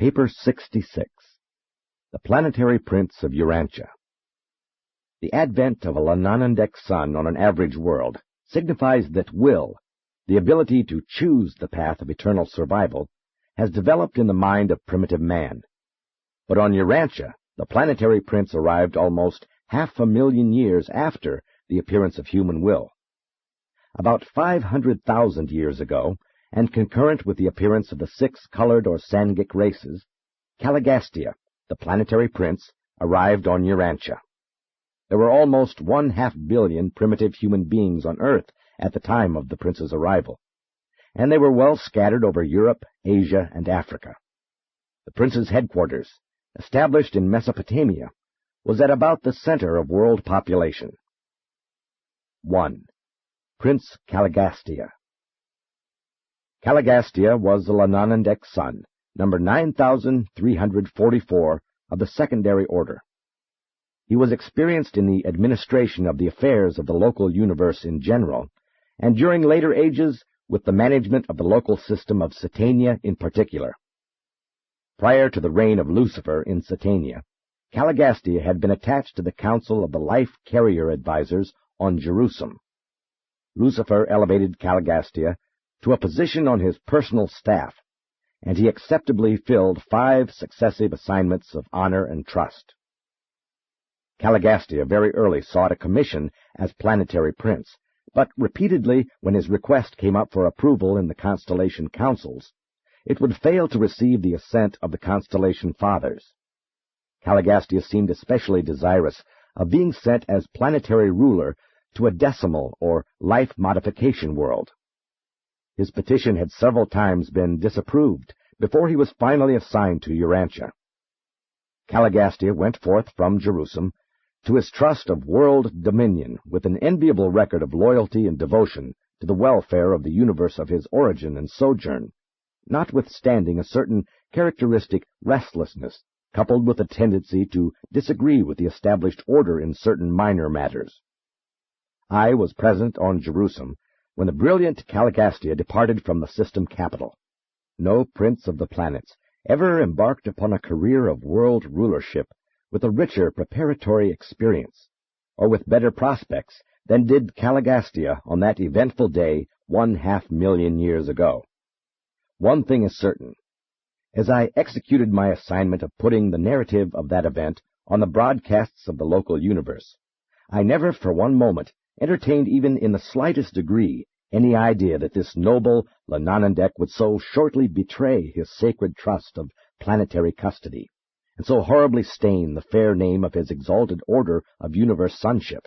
Paper 66. The Planetary Prince of Urantia. The advent of a Lananandek sun on an average world signifies that will, the ability to choose the path of eternal survival, has developed in the mind of primitive man. But on Urantia, the planetary prince arrived almost 500,000 years after the appearance of human will. About 500,000 years ago, and concurrent with the appearance of the 6 colored or Sangic races, Caligastia, the planetary prince, arrived on Urantia. There were almost 1/2 billion primitive human beings on Earth at the time of the prince's arrival, and they were well scattered over Europe, Asia, and Africa. The prince's headquarters, established in Mesopotamia, was at about the center of world population. 1. Prince Caligastia. Caligastia was the Lananandek sun, number 9344 of the secondary order. He was experienced in the administration of the affairs of the local universe in general, and during later ages with the management of the local system of Satania in particular. Prior to the reign of Lucifer in Satania, Caligastia had been attached to the council of the Life Carrier Advisors on Jerusalem. Lucifer elevated Caligastia to a position on his personal staff, and he acceptably filled 5 successive assignments of honor and trust. Caligastia very early sought a commission as planetary prince, but repeatedly, when his request came up for approval in the constellation councils, it would fail to receive the assent of the constellation fathers. Caligastia seemed especially desirous of being sent as planetary ruler to a decimal or life modification world. His petition had several times been disapproved before he was finally assigned to Urantia. Caligastia went forth from Jerusalem to his trust of world dominion with an enviable record of loyalty and devotion to the welfare of the universe of his origin and sojourn, notwithstanding a certain characteristic restlessness coupled with a tendency to disagree with the established order in certain minor matters. I was present on Jerusalem when the brilliant Caligastia departed from the system capital. No prince of the planets ever embarked upon a career of world rulership with a richer preparatory experience, or with better prospects than did Caligastia on that eventful day 1/2 million years ago. One thing is certain. As I executed my assignment of putting the narrative of that event on the broadcasts of the local universe, I never for one moment entertained even in the slightest degree any idea that this noble Lananandek would so shortly betray his sacred trust of planetary custody, and so horribly stain the fair name of his exalted order of universe sonship.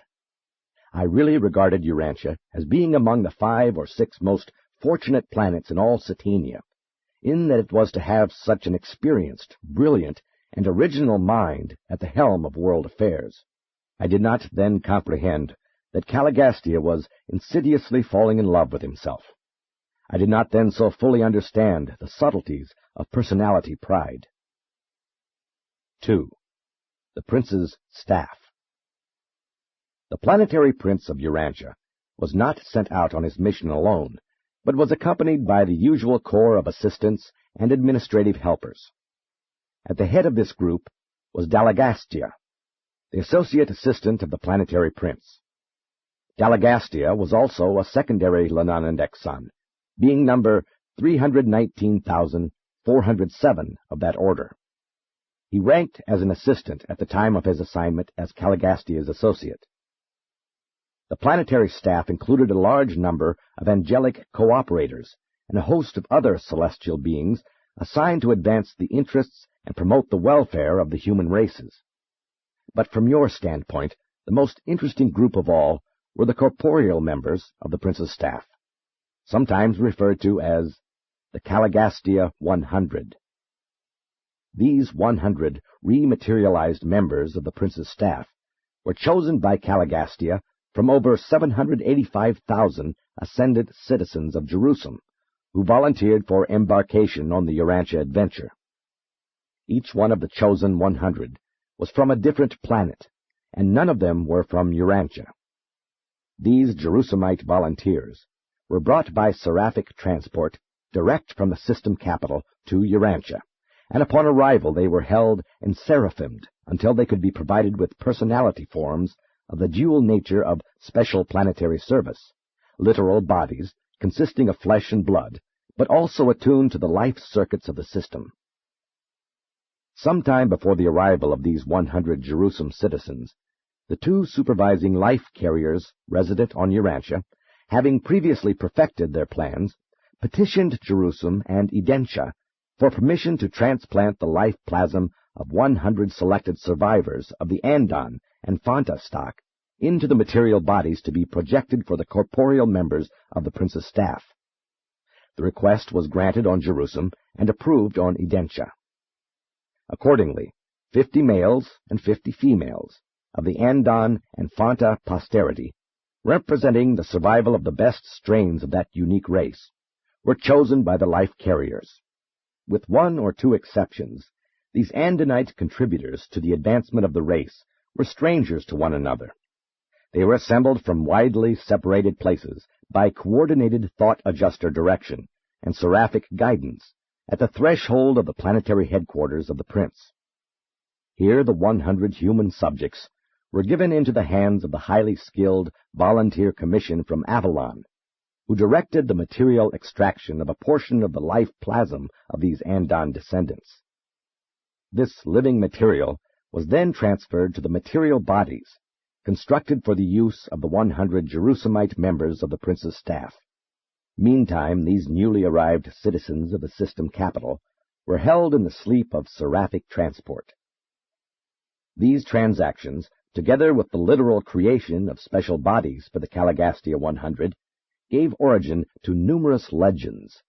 I really regarded Urantia as being among the 5 or 6 most fortunate planets in all Satania, in that it was to have such an experienced, brilliant, and original mind at the helm of world affairs. I did not then comprehend that Caligastia was insidiously falling in love with himself. I did not then so fully understand the subtleties of personality pride. 2. The Prince's Staff. The planetary prince of Urantia was not sent out on his mission alone, but was accompanied by the usual corps of assistants and administrative helpers. At the head of this group was Caligastia, the associate assistant of the planetary prince. Caligastia was also a secondary Lananandek sun, being number 319,407 of that order. He ranked as an assistant at the time of his assignment as Caligastia's associate. The planetary staff included a large number of angelic cooperators and a host of other celestial beings assigned to advance the interests and promote the welfare of the human races. But from your standpoint, the most interesting group of all were the corporeal members of the prince's staff, sometimes referred to as the Caligastia 100. These 100 rematerialized members of the prince's staff were chosen by Caligastia from over 785,000 ascendant citizens of Jerusalem who volunteered for embarkation on the Urantia adventure. Each one of the chosen 100 was from a different planet, and none of them were from Urantia. These Jerusalemite volunteers were brought by seraphic transport direct from the system capital to Urantia, and upon arrival they were held and seraphimed until they could be provided with personality forms of the dual nature of special planetary service, literal bodies consisting of flesh and blood, but also attuned to the life circuits of the system. Sometime before the arrival of these 100 Jerusalem citizens, the two supervising life carriers resident on Urantia, having previously perfected their plans, petitioned Jerusalem and Urantia for permission to transplant the life plasm of 100 selected survivors of the Andon and Fanta stock into the material bodies to be projected for the corporeal members of the prince's staff. The request was granted on Jerusalem and approved on Urantia. Accordingly, 50 males and 50 females of the Andon and Fanta posterity, representing the survival of the best strains of that unique race, were chosen by the life carriers. With one or two exceptions, these Andonite contributors to the advancement of the race were strangers to one another. They were assembled from widely separated places by coordinated thought-adjuster direction and seraphic guidance at the threshold of the planetary headquarters of the prince. Here the 100 human subjects were given into the hands of the highly skilled volunteer commission from Avalon, who directed the material extraction of a portion of the life plasm of these Andon descendants. This living material was then transferred to the material bodies, constructed for the use of the 100 Jerusalemite members of the prince's staff. Meantime, these newly arrived citizens of the system capital were held in the sleep of seraphic transport. These transactions, together with the literal creation of special bodies for the Caligastia 100, gave origin to numerous legends,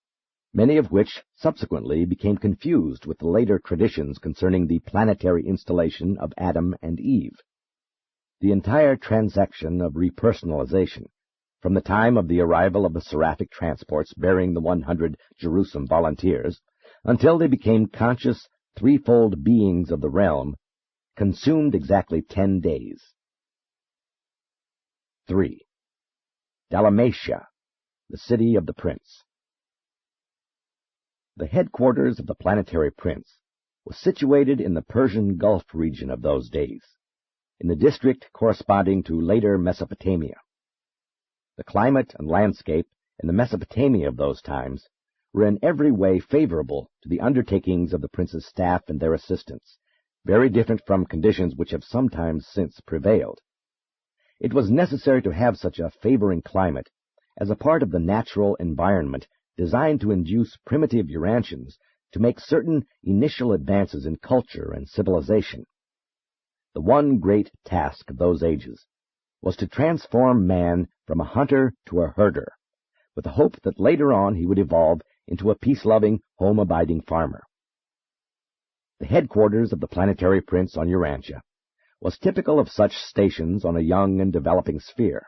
many of which subsequently became confused with the later traditions concerning the planetary installation of Adam and Eve. The entire transaction of repersonalization, from the time of the arrival of the seraphic transports bearing the 100 Jerusalem volunteers, until they became conscious, threefold beings of the realm, consumed exactly 10 days. 3. Dalmatia, the city of the prince. The headquarters of the planetary prince was situated in the Persian Gulf region of those days, in the district corresponding to later Mesopotamia. The climate and landscape in the Mesopotamia of those times were in every way favorable to the undertakings of the prince's staff and their assistants, very different from conditions which have sometimes since prevailed. It was necessary to have such a favoring climate as a part of the natural environment designed to induce primitive Urantians to make certain initial advances in culture and civilization. The one great task of those ages was to transform man from a hunter to a herder, with the hope that later on he would evolve into a peace-loving, home-abiding farmer. The headquarters of the planetary prince on Urantia was typical of such stations on a young and developing sphere.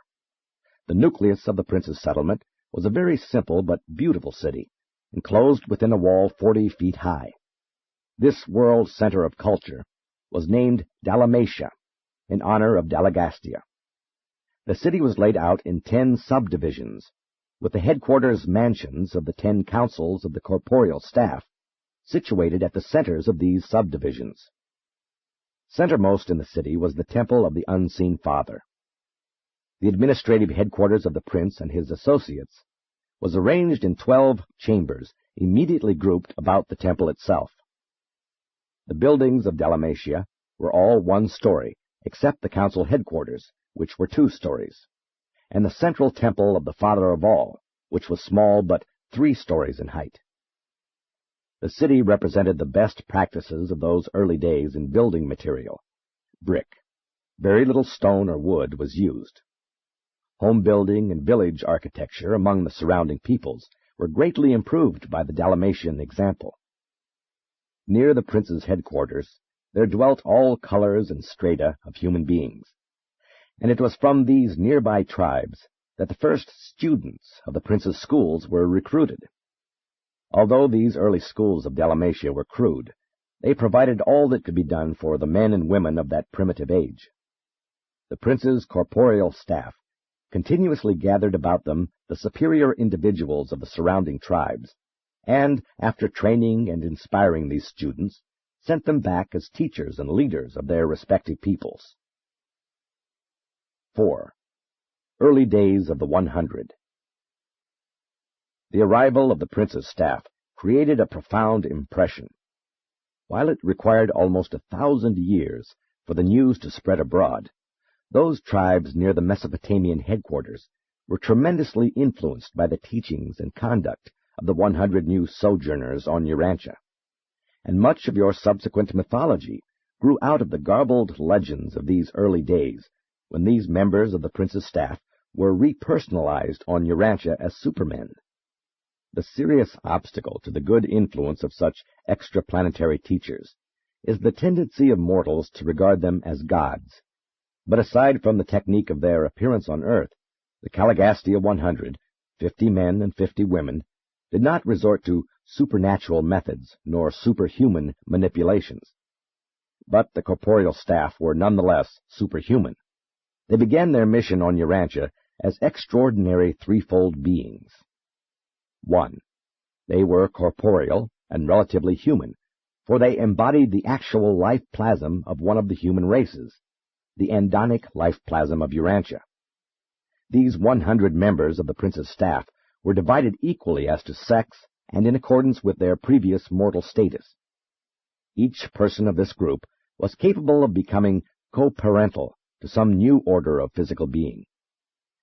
The nucleus of the prince's settlement was a very simple but beautiful city, enclosed within a wall 40 feet high. This world center of culture was named Dalmatia, in honor of Caligastia. The city was laid out in 10 subdivisions, with the headquarters mansions of the 10 councils of the corporeal staff situated at the centers of these subdivisions. Centermost in the city was the temple of the Unseen Father. The administrative headquarters of the prince and his associates was arranged in 12 chambers immediately grouped about the temple itself. The buildings of Dalmatia were all 1 story, except the council headquarters, which were 2 stories, and the central temple of the Father of All, which was small but 3 stories in height. The city represented the best practices of those early days in building material. Brick. Very little stone or wood was used. Home building and village architecture among the surrounding peoples were greatly improved by the Dalmatian example. Near the prince's headquarters there dwelt all colors and strata of human beings, and it was from these nearby tribes that the first students of the prince's schools were recruited. Although these early schools of Dalmatia were crude, they provided all that could be done for the men and women of that primitive age. The prince's corporeal staff continuously gathered about them the superior individuals of the surrounding tribes, and, after training and inspiring these students, sent them back as teachers and leaders of their respective peoples. 4. Early Days of the 100. The arrival of the prince's staff created a profound impression. While it required almost 1,000 years for the news to spread abroad, those tribes near the Mesopotamian headquarters were tremendously influenced by the teachings and conduct of the 100 new sojourners on Urantia, and much of your subsequent mythology grew out of the garbled legends of these early days, when these members of the prince's staff were repersonalized on Urantia as supermen. The serious obstacle to the good influence of such extraplanetary teachers is the tendency of mortals to regard them as gods. But aside from the technique of their appearance on Earth, the Caligastia 100, 50 men and 50 women, did not resort to supernatural methods nor superhuman manipulations. But the corporeal staff were nonetheless superhuman. They began their mission on Urantia as extraordinary threefold beings. 1. They were corporeal and relatively human, for they embodied the actual life plasm of one of the human races, the endonic life plasm of Urantia. These 100 members of the prince's staff were divided equally as to sex and in accordance with their previous mortal status. Each person of this group was capable of becoming co-parental to some new order of physical being,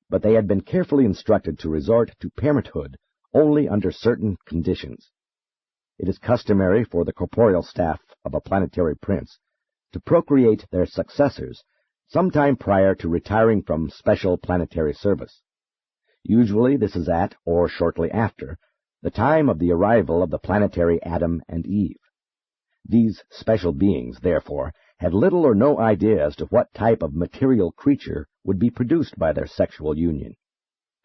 but they had been carefully instructed to resort to parenthood only under certain conditions. It is customary for the corporeal staff of a planetary prince to procreate their successors sometime prior to retiring from special planetary service. Usually this is at, or shortly after, the time of the arrival of the planetary Adam and Eve. These special beings, therefore, had little or no idea as to what type of material creature would be produced by their sexual union,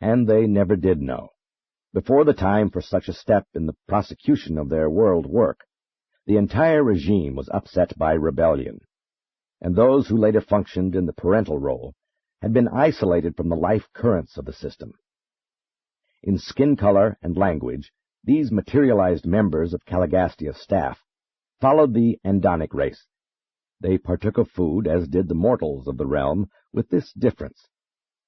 and they never did know. Before the time for such a step in the prosecution of their world work, the entire regime was upset by rebellion, and those who later functioned in the parental role had been isolated from the life currents of the system. In skin color and language, these materialized members of Caligastia's staff followed the endonic race. They partook of food as did the mortals of the realm, with this difference.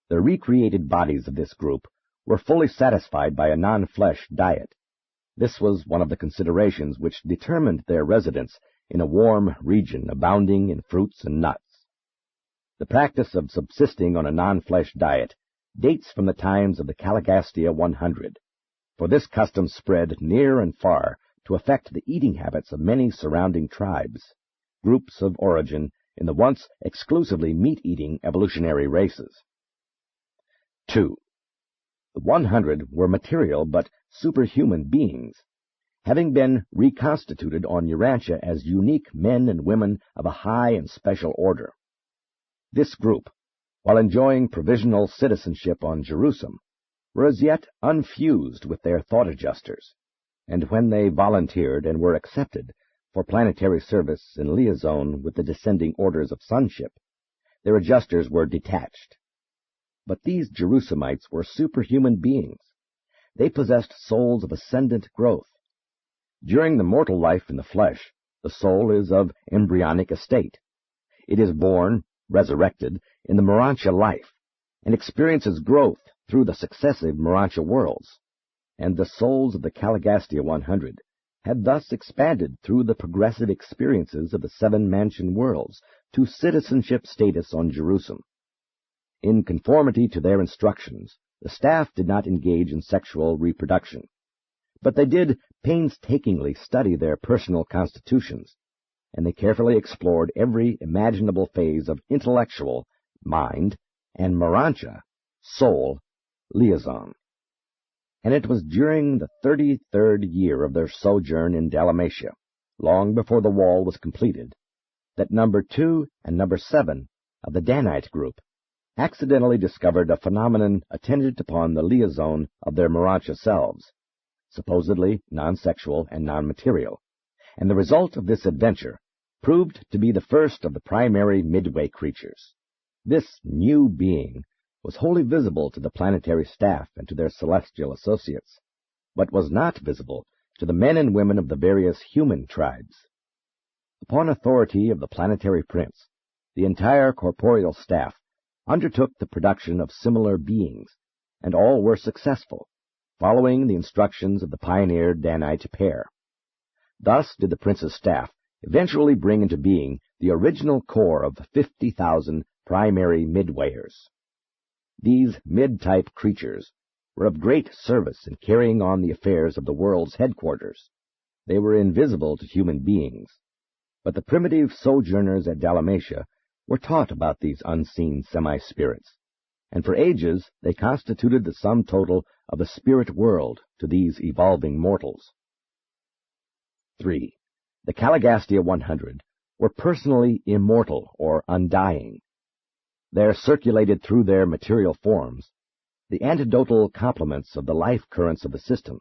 The recreated bodies of this group were fully satisfied by a non-flesh diet. This was one of the considerations which determined their residence in a warm region abounding in fruits and nuts. The practice of subsisting on a non-flesh diet dates from the times of the Caligastia 100, for this custom spread near and far to affect the eating habits of many surrounding tribes, groups of origin in the once exclusively meat-eating evolutionary races. 2. The 100 were material but superhuman beings, having been reconstituted on Urantia as unique men and women of a high and special order. This group, while enjoying provisional citizenship on Jerusalem, were as yet unfused with their thought adjusters, and when they volunteered and were accepted for planetary service in liaison with the descending orders of sonship, their adjusters were detached. But these Jerusalemites were superhuman beings. They possessed souls of ascendant growth. During the mortal life in the flesh, the soul is of embryonic estate. It is born, resurrected, in the Urantia life, and experiences growth through the successive Urantia worlds. And the souls of the Caligastia 100 had thus expanded through the progressive experiences of the 7 mansion worlds to citizenship status on Jerusalem. In conformity to their instructions, the staff did not engage in sexual reproduction, but they did painstakingly study their personal constitutions, and they carefully explored every imaginable phase of intellectual, mind, and Urantia, soul, liaison. And it was during the 33rd year of their sojourn in Dalmatia, long before the wall was completed, that number 2 and number 7 of the Danite group accidentally discovered a phenomenon attendant upon the liaison of their Urantia selves, supposedly non-sexual and non-material, and the result of this adventure proved to be the first of the primary midway creatures. This new being was wholly visible to the planetary staff and to their celestial associates, but was not visible to the men and women of the various human tribes. Upon authority of the planetary prince, the entire corporeal staff undertook the production of similar beings, and all were successful, following the instructions of the pioneer Danite pair. Thus did the prince's staff eventually bring into being the original core of 50,000 primary midwayers. These mid-type creatures were of great service in carrying on the affairs of the world's headquarters. They were invisible to human beings, but the primitive sojourners at Dalmatia were taught about these unseen semi-spirits, and for ages they constituted the sum total of a spirit world to these evolving mortals. 3. The Caligastia 100 were personally immortal or undying. There circulated through their material forms the antidotal complements of the life currents of the system,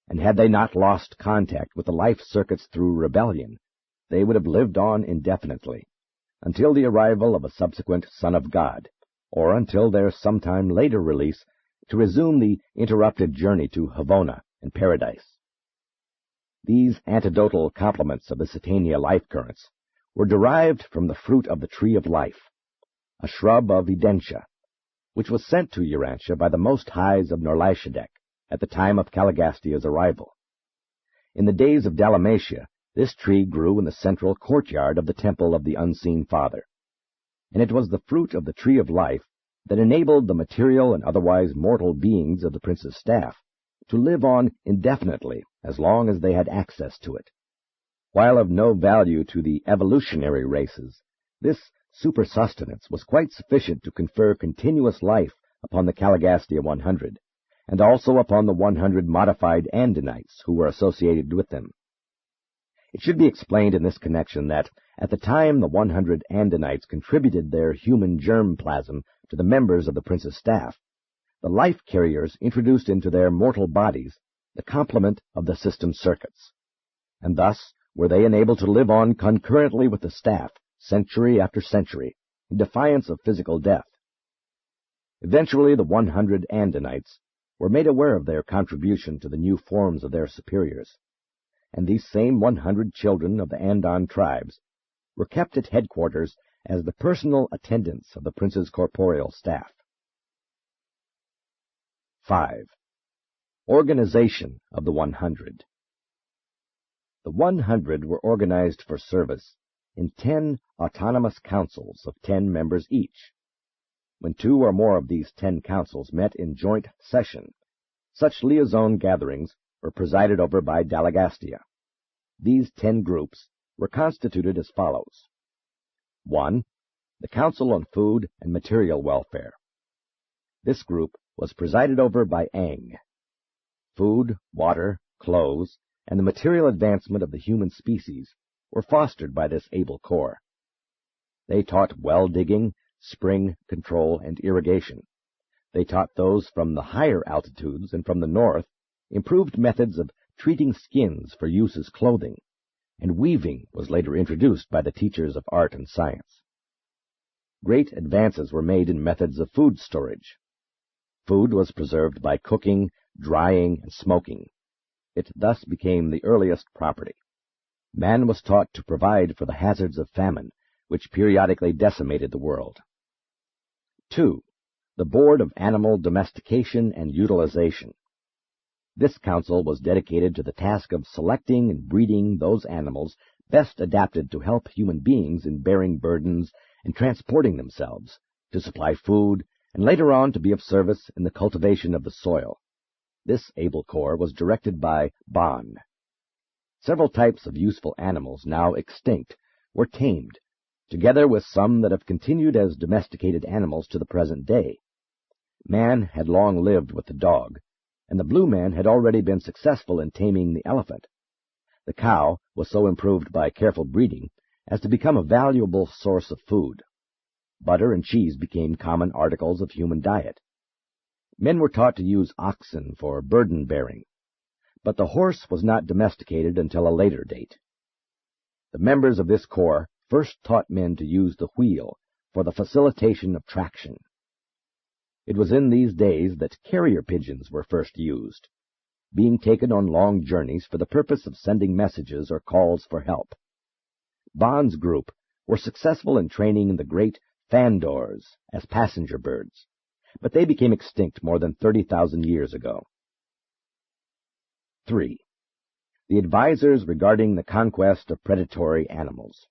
and had they not lost contact with the life circuits through rebellion, they would have lived on indefinitely, until the arrival of a subsequent Son of God, or until their sometime later release to resume the interrupted journey to Havona and Paradise. These antidotal complements of the Satania life currents were derived from the fruit of the tree of life, a shrub of Edentia, which was sent to Urantia by the Most Highs of Norlashadek at the time of Caligastia's arrival. In the days of Dalmatia, this tree grew in the central courtyard of the temple of the Unseen Father, and it was the fruit of the tree of life that enabled the material and otherwise mortal beings of the prince's staff to live on indefinitely as long as they had access to it. While of no value to the evolutionary races, this supersustenance was quite sufficient to confer continuous life upon the Caligastia 100, and also upon the 100 modified Andinites who were associated with them. It should be explained in this connection that, at the time the 100 Andinites contributed their human germplasm to the members of the prince's staff, the life carriers introduced into their mortal bodies the complement of the system circuits, and thus were they enabled to live on concurrently with the staff century after century, in defiance of physical death. Eventually the 100 Andinites were made aware of their contribution to the new forms of their superiors, and these same 100 children of the Andon tribes were kept at headquarters as the personal attendants of the prince's corporeal staff. 5. Organization of the 100. The 100 were organized for service in 10 autonomous councils of 10 members each. When 2 or more of these 10 councils met in joint session, such liaison gatherings were presided over by Caligastia. These 10 groups were constituted as follows. 1. The Council on Food and Material Welfare. This group was presided over by Ang. Food, water, clothes, and the material advancement of the human species were fostered by this able corps. They taught well digging, spring control, and irrigation. They taught those from the higher altitudes and from the north improved methods of treating skins for use as clothing, and weaving was later introduced by the teachers of art and science. Great advances were made in methods of food storage. Food was preserved by cooking, drying, and smoking. It thus became the earliest property. Man was taught to provide for the hazards of famine, which periodically decimated the world. 2. The Board of Animal Domestication and Utilization. This council was dedicated to the task of selecting and breeding those animals best adapted to help human beings in bearing burdens and transporting themselves, to supply food, and later on to be of service in the cultivation of the soil. This able corps was directed by Bon. Several types of useful animals, now extinct, were tamed, together with some that have continued as domesticated animals to the present day. Man had long lived with the dog, and the blue man had already been successful in taming the elephant. The cow was so improved by careful breeding as to become a valuable source of food. Butter and cheese became common articles of human diet. Men were taught to use oxen for burden-bearing, but the horse was not domesticated until a later date. The members of this corps first taught men to use the wheel for the facilitation of traction. It was in these days that carrier pigeons were first used. being taken on long journeys for the purpose of sending messages or calls for help. Bond's group were successful in training the great fandors as passenger birds, but they became extinct more than 30,000 years ago. 3. The advisors regarding the conquest of predatory animals.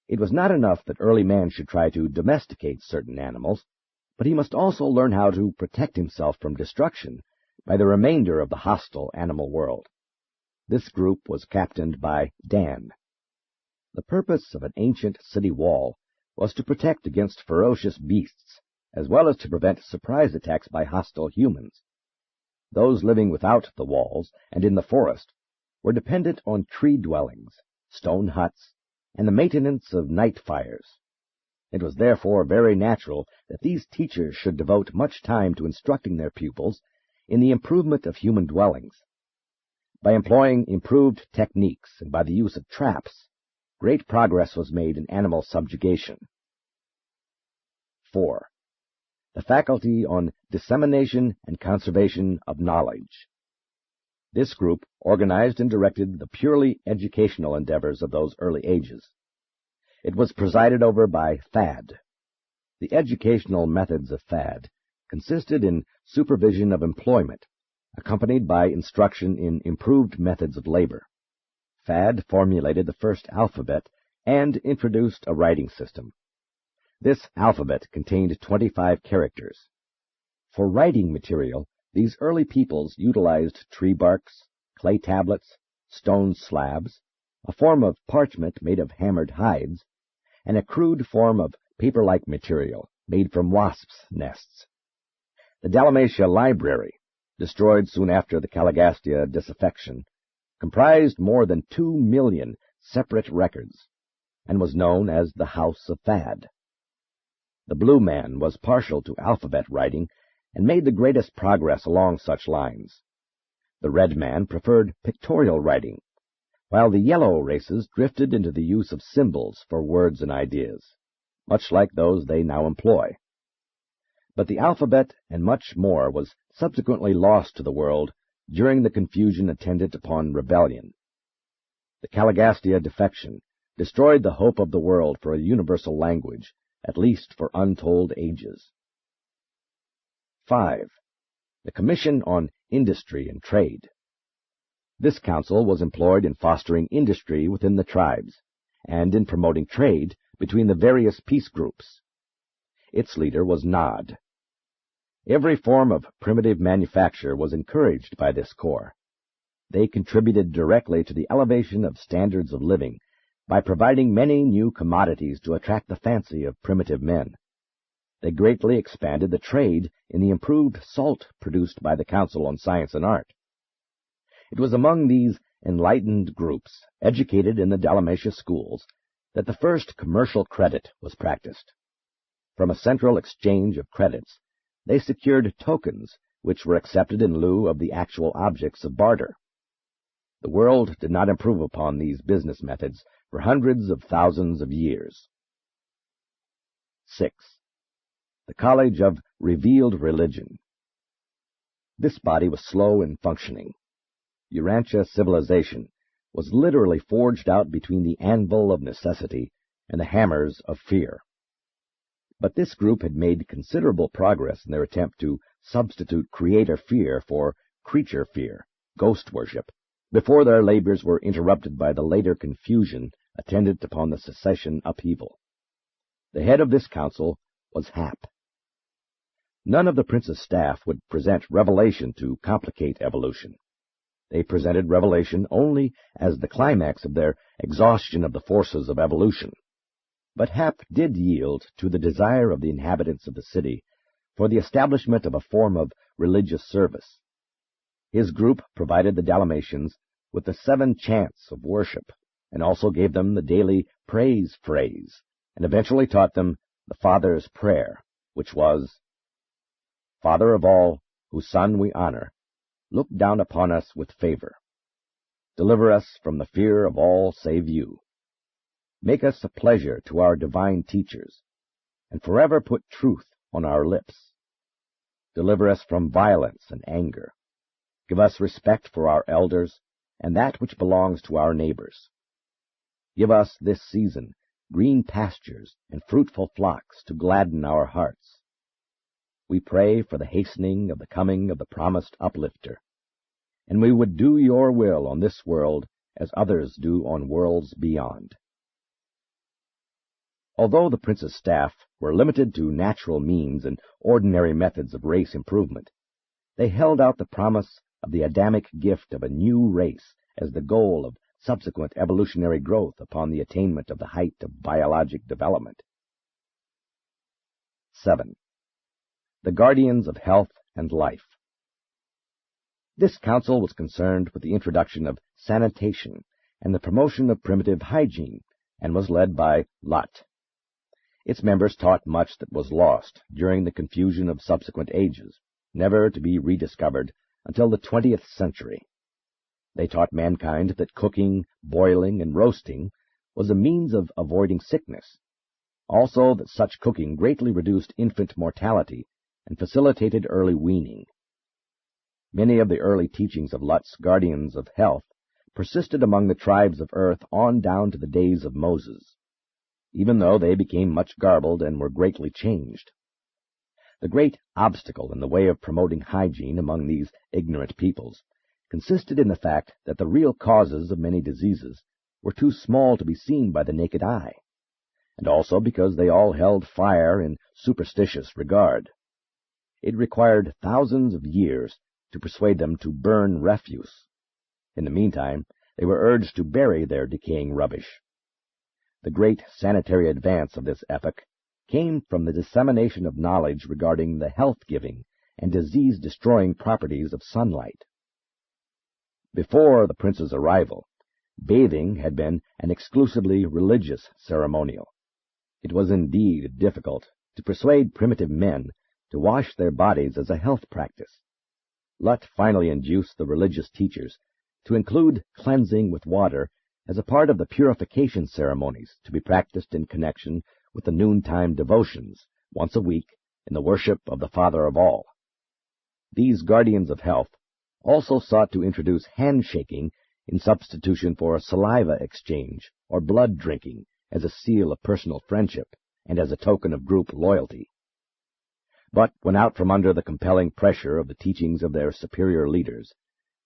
It was not enough that early man should try to domesticate certain animals, but he must also learn how to protect himself from destruction by the remainder of the hostile animal world. This group was captained by Dan. The purpose of an ancient city wall was to protect against ferocious beasts, as well as to prevent surprise attacks by hostile humans. Those living without the walls and in the forest were dependent on tree dwellings, stone huts, and the maintenance of night fires. It was therefore very natural that these teachers should devote much time to instructing their pupils in the improvement of human dwellings. By employing improved techniques and by the use of traps, great progress was made in animal subjugation. 4. The faculty on dissemination and conservation of knowledge. This group organized and directed the purely educational endeavors of those early ages. It was presided over by Thad. The educational methods of Thad consisted in supervision of employment, accompanied by instruction in improved methods of labor. Thad formulated the first alphabet and introduced a writing system. This alphabet contained 25 characters. For writing material, these early peoples utilized tree barks, clay tablets, stone slabs, a form of parchment made of hammered hides, and a crude form of paper-like material made from wasps' nests. The Dalmatia library, destroyed soon after the Caligastia disaffection, comprised more than 2 million separate records, and was known as the House of Thad. The blue man was partial to alphabet writing and made the greatest progress along such lines. The red man preferred pictorial writing, while the yellow races drifted into the use of symbols for words and ideas, much like those they now employ. But the alphabet and much more was subsequently lost to the world during the confusion attendant upon rebellion. The Caligastia defection destroyed the hope of the world for a universal language, at least for untold ages. 5. The Commission on Industry and Trade. This council was employed in fostering industry within the tribes, and in promoting trade between the various peace groups. Its leader was Nod. Every form of primitive manufacture was encouraged by this corps. They contributed directly to the elevation of standards of living by providing many new commodities to attract the fancy of primitive men. They greatly expanded the trade in the improved salt produced by the Council on Science and Art. It was among these enlightened groups, educated in the Dalmatia schools, that the first commercial credit was practiced. From a central exchange of credits, they secured tokens which were accepted in lieu of the actual objects of barter. The world did not improve upon these business methods for hundreds of thousands of years. 6. The College of Revealed Religion. This body was slow in functioning. Urantia civilization was literally forged out between the anvil of necessity and the hammers of fear. But this group had made considerable progress in their attempt to substitute creator fear for creature fear, ghost worship, before their labors were interrupted by the later confusion attendant upon the secession upheaval. The head of this council was Hap. None of the prince's staff would present revelation to complicate evolution. They presented revelation only as the climax of their exhaustion of the forces of evolution. But Hap did yield to the desire of the inhabitants of the city for the establishment of a form of religious service. His group provided the Dalmatians with the 7 chants of worship, and also gave them the daily praise phrase, and eventually taught them the Father's prayer, which was, Father of all, whose Son we honor, look down upon us with favor. Deliver us from the fear of all save you. Make us a pleasure to our divine teachers, and forever put truth on our lips. Deliver us from violence and anger. Give us respect for our elders, and that which belongs to our neighbors. Give us this season green pastures and fruitful flocks to gladden our hearts. We pray for the hastening of the coming of the promised uplifter, and we would do your will on this world as others do on worlds beyond. Although the prince's staff were limited to natural means and ordinary methods of race improvement, they held out the promise of the Adamic gift of a new race as the goal of subsequent evolutionary growth upon the attainment of the height of biologic development. 7. The Guardians of Health and Life. This council was concerned with the introduction of sanitation and the promotion of primitive hygiene, and was led by Lot. Its members taught much that was lost during the confusion of subsequent ages, never to be rediscovered until the 20th century. They taught mankind that cooking, boiling, and roasting was a means of avoiding sickness, also that such cooking greatly reduced infant mortality and facilitated early weaning. Many of the early teachings of Lut's Guardians of Health persisted among the tribes of earth on down to the days of Moses, even though they became much garbled and were greatly changed. The great obstacle in the way of promoting hygiene among these ignorant peoples consisted in the fact that the real causes of many diseases were too small to be seen by the naked eye, and also because they all held fire in superstitious regard. It required thousands of years to persuade them to burn refuse. In the meantime, they were urged to bury their decaying rubbish. The great sanitary advance of this epoch came from the dissemination of knowledge regarding the health-giving and disease-destroying properties of sunlight. Before the prince's arrival, bathing had been an exclusively religious ceremonial. It was indeed difficult to persuade primitive men to wash their bodies as a health practice. Lut finally induced the religious teachers to include cleansing with water as a part of the purification ceremonies to be practiced in connection with the noontime devotions once a week in the worship of the Father of all. These guardians of health also sought to introduce handshaking in substitution for saliva exchange or blood drinking as a seal of personal friendship and as a token of group loyalty. But when out from under the compelling pressure of the teachings of their superior leaders,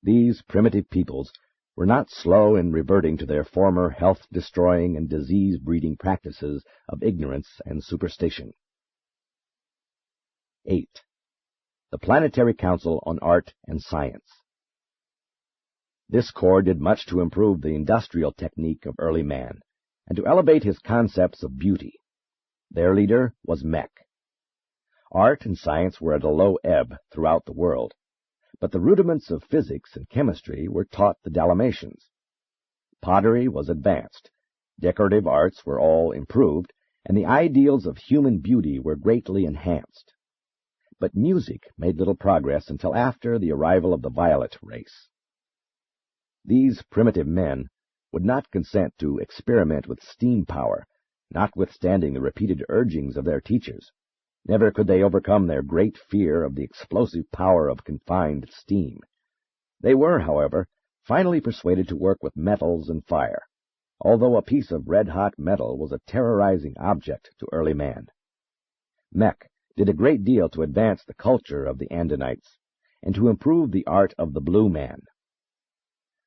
these primitive peoples were not slow in reverting to their former health-destroying and disease-breeding practices of ignorance and superstition. 8. The Planetary Council on Art and Science. This corps did much to improve the industrial technique of early man, and to elevate his concepts of beauty. Their leader was Mech. Art and science were at a low ebb throughout the world, but the rudiments of physics and chemistry were taught the Dalmatians. Pottery was advanced, decorative arts were all improved, and the ideals of human beauty were greatly enhanced. But music made little progress until after the arrival of the violet race. These primitive men would not consent to experiment with steam power, notwithstanding the repeated urgings of their teachers. Never could they overcome their great fear of the explosive power of confined steam. They were, however, finally persuaded to work with metals and fire, although a piece of red-hot metal was a terrorizing object to early man. Mech did a great deal to advance the culture of the Andinites and to improve the art of the blue man.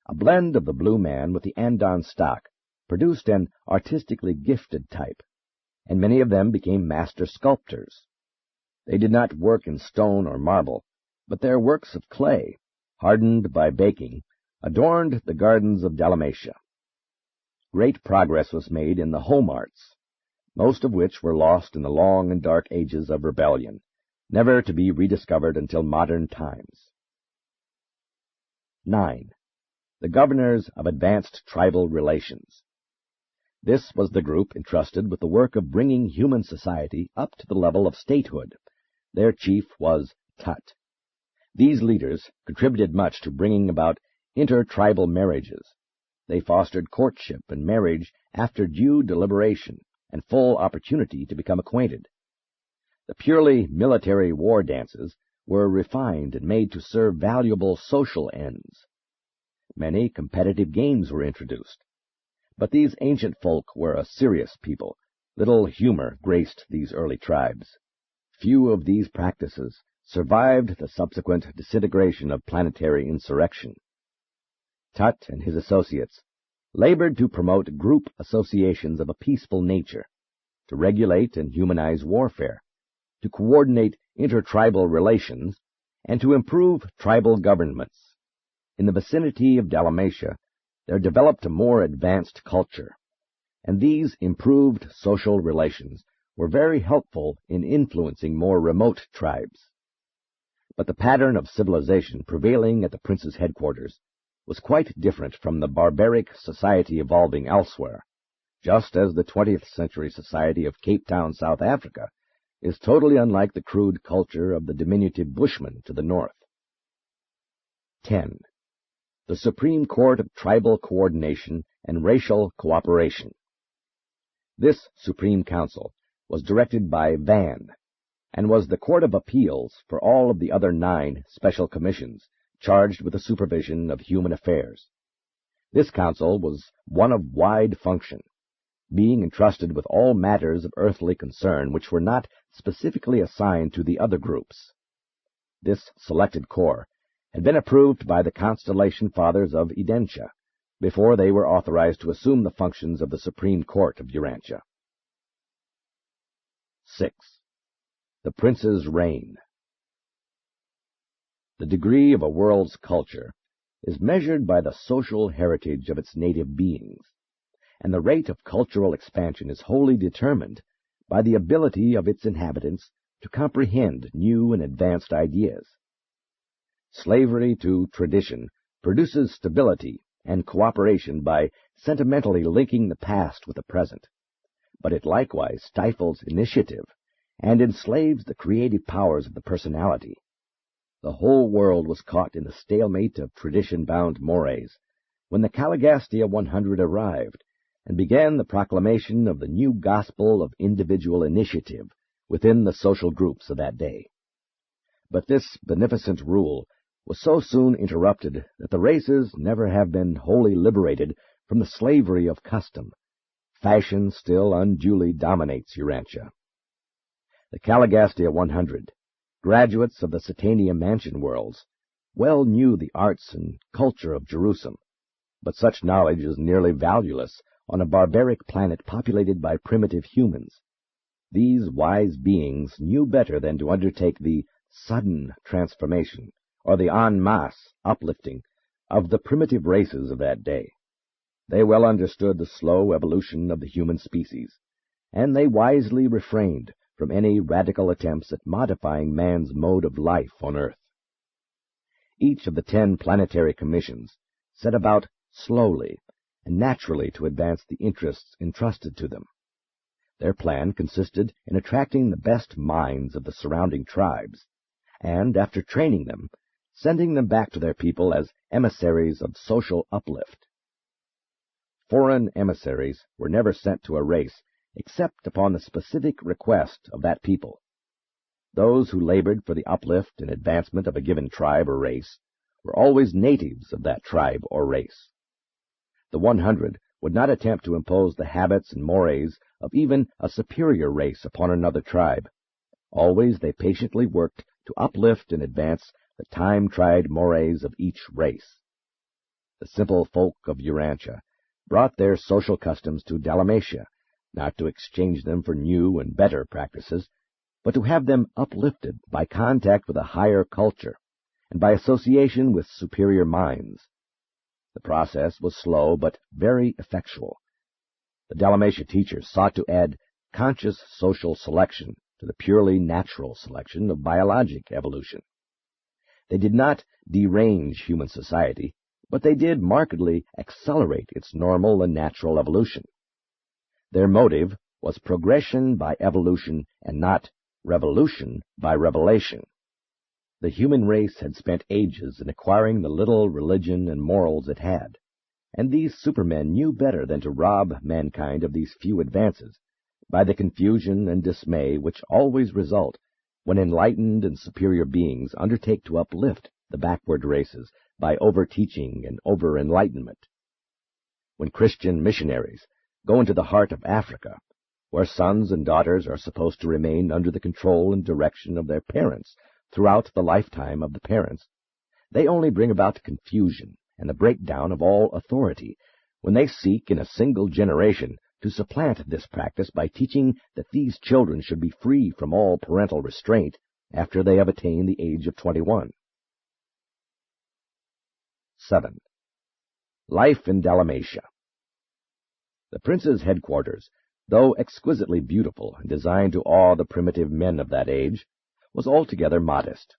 A blend of the blue man with the Andon stock produced an artistically gifted type, and many of them became master sculptors. They did not work in stone or marble, but their works of clay, hardened by baking, adorned the gardens of Dalmatia. Great progress was made in the home arts, most of which were lost in the long and dark ages of rebellion, never to be rediscovered until modern times. 9. The Governors of Advanced Tribal Relations. This was the group entrusted with the work of bringing human society up to the level of statehood. Their chief was Tut. These leaders contributed much to bringing about inter-tribal marriages. They fostered courtship and marriage after due deliberation and full opportunity to become acquainted. The purely military war dances were refined and made to serve valuable social ends. Many competitive games were introduced. But these ancient folk were a serious people. Little humor graced these early tribes. Few of these practices survived the subsequent disintegration of planetary insurrection. Tut and his associates labored to promote group associations of a peaceful nature, to regulate and humanize warfare, to coordinate intertribal relations, and to improve tribal governments. In the vicinity of Dalmatia, there developed a more advanced culture, and these improved social relations were very helpful in influencing more remote tribes. But the pattern of civilization prevailing at the prince's headquarters was quite different from the barbaric society evolving elsewhere, just as the 20th century society of Cape Town, South Africa, is totally unlike the crude culture of the diminutive Bushmen to the north. 10. The Supreme Court of Tribal Coordination and Racial Cooperation. This Supreme Council was directed by Van, and was the court of appeals for all of the other 9 special commissions charged with the supervision of human affairs. This council was one of wide function, being entrusted with all matters of earthly concern which were not specifically assigned to the other groups. This selected corps had been approved by the Constellation Fathers of Urantia before they were authorized to assume the functions of the Supreme Court of Urantia. 6. The Prince's Reign. The degree of a world's culture is measured by the social heritage of its native beings, and the rate of cultural expansion is wholly determined by the ability of its inhabitants to comprehend new and advanced ideas. Slavery to tradition produces stability and cooperation by sentimentally linking the past with the present, but it likewise stifles initiative and enslaves the creative powers of the personality. The whole world was caught in the stalemate of tradition-bound mores when the Caligastia 100 arrived and began the proclamation of the new gospel of individual initiative within the social groups of that day. But this beneficent rule was so soon interrupted that the races never have been wholly liberated from the slavery of custom. Fashion still unduly dominates Urantia. The Caligastia 100, graduates of the Satania mansion worlds, well knew the arts and culture of Jerusalem, but such knowledge is nearly valueless on a barbaric planet populated by primitive humans. These wise beings knew better than to undertake the sudden transformation or the en masse uplifting of the primitive races of that day. They well understood the slow evolution of the human species, and they wisely refrained from any radical attempts at modifying man's mode of life on Earth. Each of the 10 planetary commissions set about slowly and naturally to advance the interests entrusted to them. Their plan consisted in attracting the best minds of the surrounding tribes, and, after training them, sending them back to their people as emissaries of social uplift. Foreign emissaries were never sent to a race except upon the specific request of that people. Those who labored for the uplift and advancement of a given tribe or race were always natives of that tribe or race. The 100 would not attempt to impose the habits and mores of even a superior race upon another tribe. Always they patiently worked to uplift and advance the time-tried mores of each race. The simple folk of Urantia brought their social customs to Dalmatia, not to exchange them for new and better practices, but to have them uplifted by contact with a higher culture and by association with superior minds. The process was slow but very effectual. The Dalmatia teachers sought to add conscious social selection to the purely natural selection of biologic evolution. They did not derange human society, but they did markedly accelerate its normal and natural evolution. Their motive was progression by evolution and not revolution by revelation. The human race had spent ages in acquiring the little religion and morals it had, and these supermen knew better than to rob mankind of these few advances by the confusion and dismay which always result when enlightened and superior beings undertake to uplift the backward races by over-teaching and over-enlightenment. When Christian missionaries go into the heart of Africa, where sons and daughters are supposed to remain under the control and direction of their parents throughout the lifetime of the parents, they only bring about confusion and the breakdown of all authority when they seek in a single generation to supplant this practice by teaching that these children should be free from all parental restraint after they have attained the age of 21. 7. Life in Dalmatia. The prince's headquarters, though exquisitely beautiful and designed to awe the primitive men of that age, was altogether modest.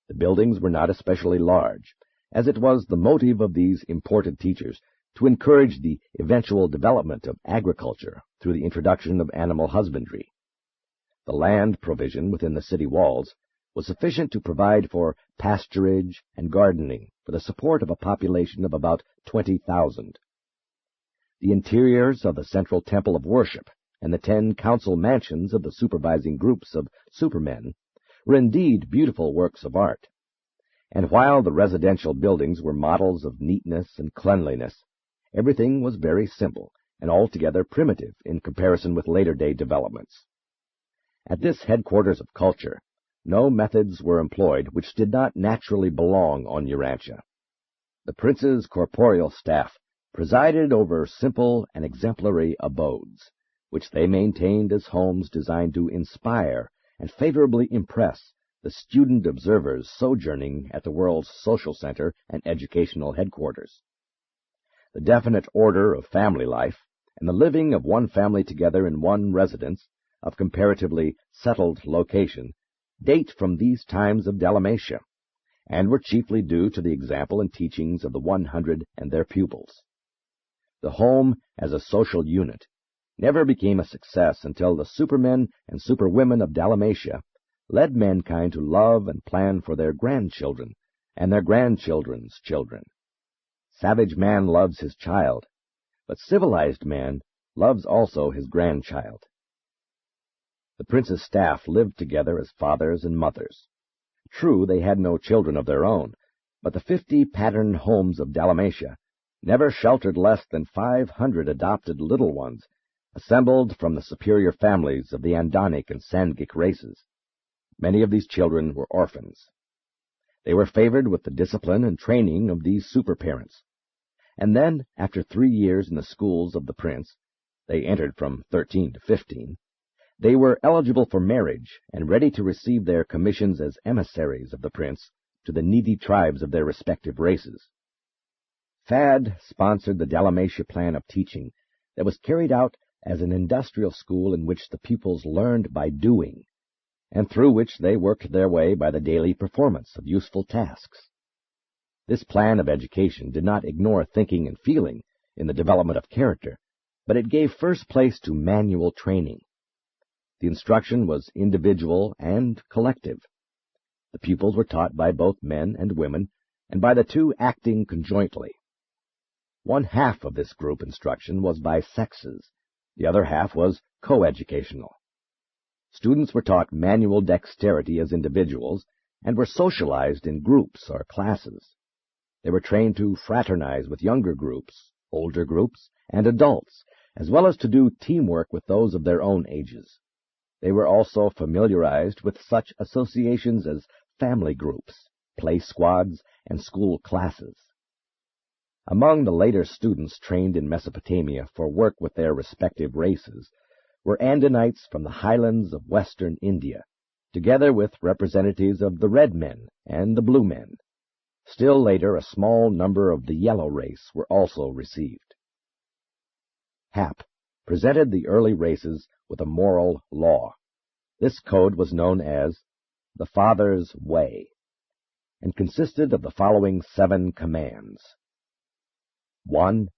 The buildings were not especially large, as it was the motive of these imported teachers to encourage the eventual development of agriculture through the introduction of animal husbandry. The land provision within the city walls was sufficient to provide for pasturage and gardening for the support of a population of about 20,000. The interiors of the central temple of worship and the 10 council mansions of the supervising groups of supermen were indeed beautiful works of art, and while the residential buildings were models of neatness and cleanliness, everything was very simple and altogether primitive in comparison with later-day developments. At this headquarters of culture, no methods were employed which did not naturally belong on Urantia. The prince's corporeal staff presided over simple and exemplary abodes, which they maintained as homes designed to inspire and favorably impress the student observers sojourning at the world's social center and educational headquarters. The definite order of family life, and the living of one family together in one residence of comparatively settled location, date from these times of Dalmatia, and were chiefly due to the example and teachings of the 100 and their pupils. The home as a social unit never became a success until the supermen and superwomen of Dalmatia led mankind to love and plan for their grandchildren and their grandchildren's children. Savage man loves his child, but civilized man loves also his grandchild. The prince's staff lived together as fathers and mothers. True, they had no children of their own, but the 50 pattern homes of Dalmatia never sheltered less than 500 adopted little ones, assembled from the superior families of the Andonic and Sangic races. Many of these children were orphans. They were favored with the discipline and training of these super-parents, and then, after 3 years in the schools of the prince, they entered from 13 to 15, they were eligible for marriage and ready to receive their commissions as emissaries of the prince to the needy tribes of their respective races. Fad sponsored the Dalmatia plan of teaching that was carried out as an industrial school in which the pupils learned by doing, and through which they worked their way by the daily performance of useful tasks. This plan of education did not ignore thinking and feeling in the development of character, but it gave first place to manual training. The instruction was individual and collective. The pupils were taught by both men and women, and by the two acting conjointly. One half of this group instruction was by sexes, the other half was coeducational. Students were taught manual dexterity as individuals, and were socialized in groups or classes. They were trained to fraternize with younger groups, older groups, and adults, as well as to do teamwork with those of their own ages. They were also familiarized with such associations as family groups, play squads, and school classes. Among the later students trained in Mesopotamia for work with their respective races were Andonites from the highlands of western India, together with representatives of the red men and the blue men. Still later, a small number of the yellow race were also received. Hap presented the early races with a moral law. This code was known as the Father's Way, and consisted of the following 7 commands. 1.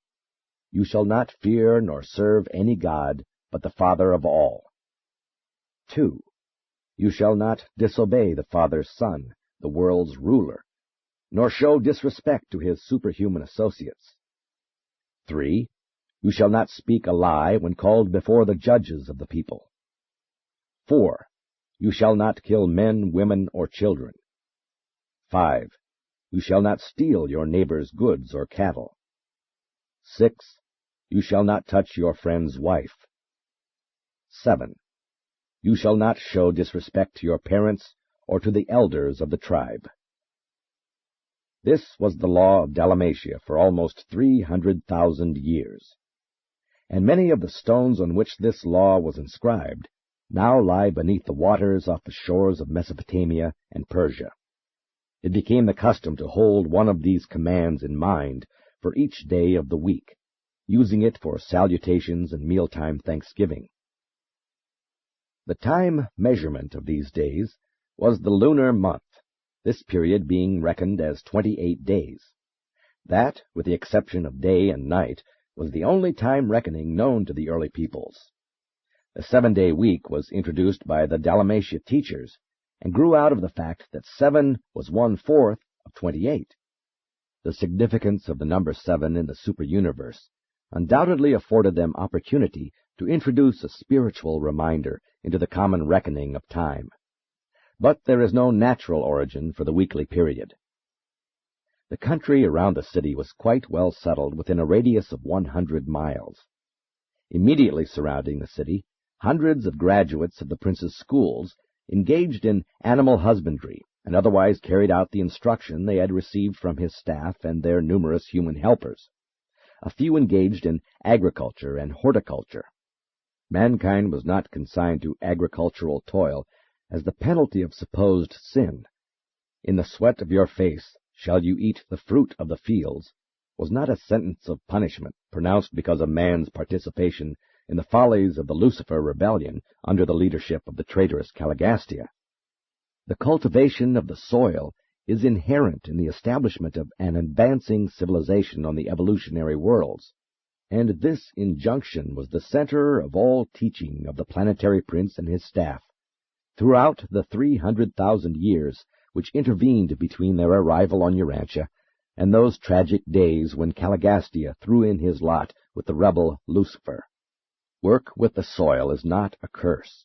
You shall not fear nor serve any god but the Father of all. 2. You shall not disobey the Father's Son, the world's ruler, nor show disrespect to his superhuman associates. 3. You shall not speak a lie when called before the judges of the people. 4. You shall not kill men, women, or children. 5. You shall not steal your neighbor's goods or cattle. 6. You shall not touch your friend's wife. 7. You shall not show disrespect to your parents or to the elders of the tribe. This was the law of Dalmatia for almost 300,000 years, and many of the stones on which this law was inscribed now lie beneath the waters off the shores of Mesopotamia and Persia. It became the custom to hold one of these commands in mind for each day of the week, using it for salutations and mealtime thanksgiving. The time measurement of these days was the lunar month, this period being reckoned as 28 days. That, with the exception of day and night, was the only time reckoning known to the early peoples. The 7-day week was introduced by the Dalmatia teachers, and grew out of the fact that 7 was 1/4 of 28. The significance of the number 7 in the super-universe undoubtedly afforded them opportunity to introduce a spiritual reminder into the common reckoning of time. But there is no natural origin for the weekly period. The country around the city was quite well settled within a radius of 100 miles. Immediately surrounding the city, hundreds of graduates of the prince's schools engaged in animal husbandry and otherwise carried out the instruction they had received from his staff and their numerous human helpers. A few engaged in agriculture and horticulture. Mankind was not consigned to agricultural toil as the penalty of supposed sin. In the sweat of your face shall you eat the fruit of the fields was not a sentence of punishment pronounced because of man's participation in the follies of the Lucifer rebellion under the leadership of the traitorous Caligastia. The cultivation of the soil is inherent in the establishment of an advancing civilization on the evolutionary worlds, and this injunction was the center of all teaching of the planetary prince and his staff, throughout the 300,000 years which intervened between their arrival on Urantia and those tragic days when Caligastia threw in his lot with the rebel Lucifer. Work with the soil is not a curse.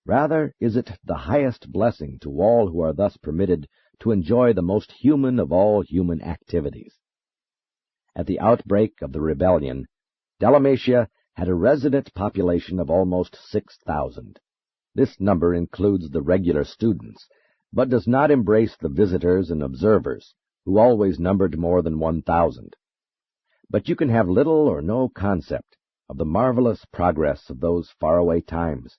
Rather is it the highest blessing to all who are thus permitted to enjoy the most human of all human activities. At the outbreak of the rebellion, Dalmatia had a resident population of almost 6,000. This number includes the regular students, but does not embrace the visitors and observers, who always numbered more than 1,000. But you can have little or no concept of the marvelous progress of those faraway times.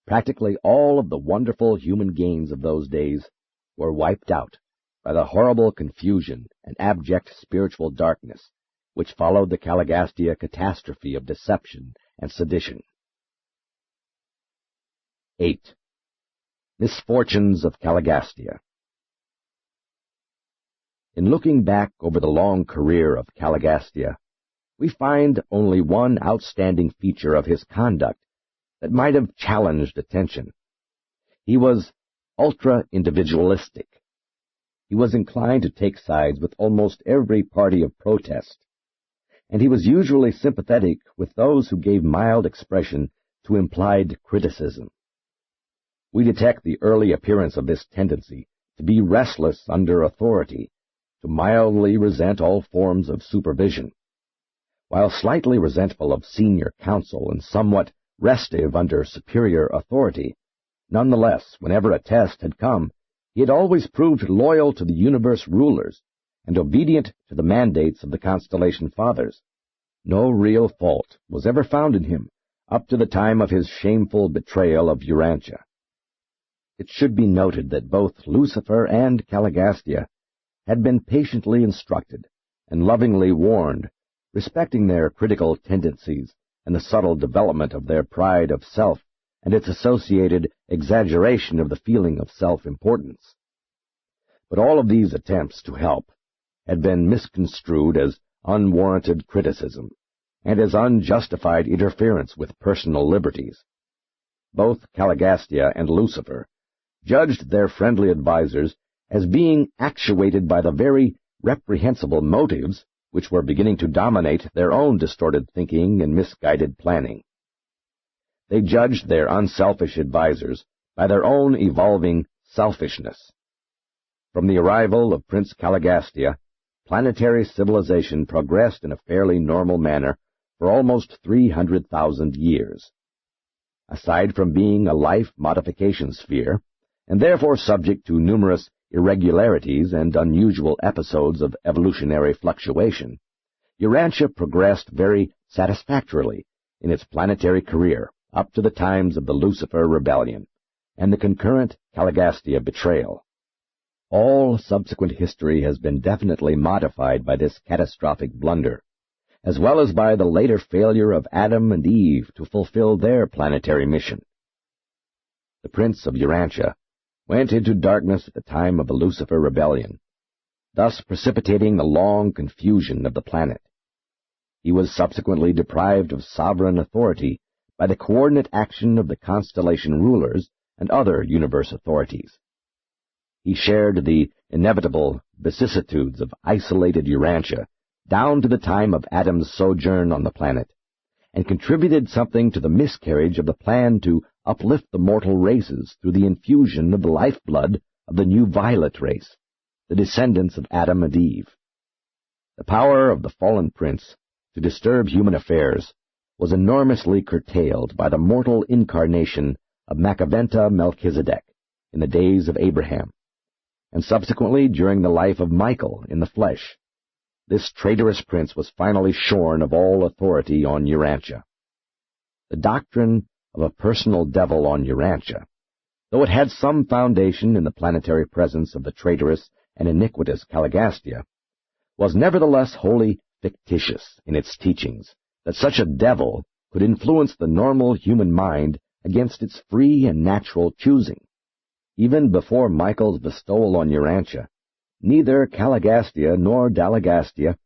Practically all of the wonderful human gains of those days were wiped out by the horrible confusion and abject spiritual darkness which followed the Caligastia catastrophe of deception and sedition. 8. Misfortunes of Caligastia. In looking back over the long career of Caligastia, we find only one outstanding feature of his conduct that might have challenged attention. He was ultra-individualistic. He was inclined to take sides with almost every party of protest, and he was usually sympathetic with those who gave mild expression to implied criticism. We detect the early appearance of this tendency to be restless under authority, to mildly resent all forms of supervision. While slightly resentful of senior counsel and somewhat restive under superior authority, nonetheless, whenever a test had come, he had always proved loyal to the universe rulers and obedient to the mandates of the Constellation Fathers. No real fault was ever found in him up to the time of his shameful betrayal of Urantia. It should be noted that both Lucifer and Caligastia had been patiently instructed and lovingly warned respecting their critical tendencies and the subtle development of their pride of self and its associated exaggeration of the feeling of self-importance. But all of these attempts to help had been misconstrued as unwarranted criticism and as unjustified interference with personal liberties. Both Caligastia and Lucifer judged their friendly advisers as being actuated by the very reprehensible motives which were beginning to dominate their own distorted thinking and misguided planning. They judged their unselfish advisers by their own evolving selfishness. From the arrival of Prince Caligastia, planetary civilization progressed in a fairly normal manner for almost 300,000 years. Aside from being a life modification sphere, and therefore subject to numerous irregularities and unusual episodes of evolutionary fluctuation, Urantia progressed very satisfactorily in its planetary career up to the times of the Lucifer Rebellion and the concurrent Caligastia betrayal. All subsequent history has been definitely modified by this catastrophic blunder, as well as by the later failure of Adam and Eve to fulfill their planetary mission. The Prince of Urantia went into darkness at the time of the Lucifer Rebellion, thus precipitating the long confusion of the planet. He was subsequently deprived of sovereign authority by the coordinate action of the constellation rulers and other universe authorities. He shared the inevitable vicissitudes of isolated Urantia down to the time of Adam's sojourn on the planet, and contributed something to the miscarriage of the plan to uplift the mortal races through the infusion of the lifeblood of the new violet race, the descendants of Adam and Eve. The power of the fallen prince to disturb human affairs was enormously curtailed by the mortal incarnation of Macaventa Melchizedek in the days of Abraham, and subsequently during the life of Michael in the flesh. This traitorous prince was finally shorn of all authority on Urantia. The doctrine of a personal devil on Urantia, though it had some foundation in the planetary presence of the traitorous and iniquitous Caligastia, was nevertheless wholly fictitious in its teachings that such a devil could influence the normal human mind against its free and natural choosing. Even before Michael's bestowal on Urantia, neither Caligastia nor Dalmatia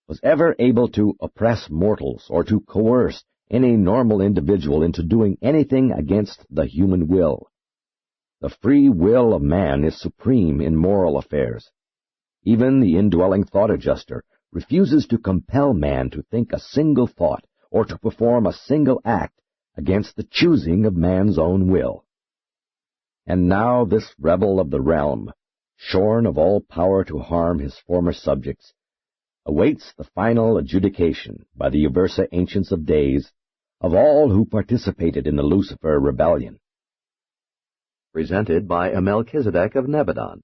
was ever able to oppress mortals or to coerce any normal individual into doing anything against the human will. The free will of man is supreme in moral affairs. Even the indwelling thought adjuster refuses to compel man to think a single thought or to perform a single act against the choosing of man's own will. And now this rebel of the realm, shorn of all power to harm his former subjects, awaits the final adjudication by the Uversa Ancients of Days of all who participated in the Lucifer Rebellion. Presented by a Melchizedek of Nebadon.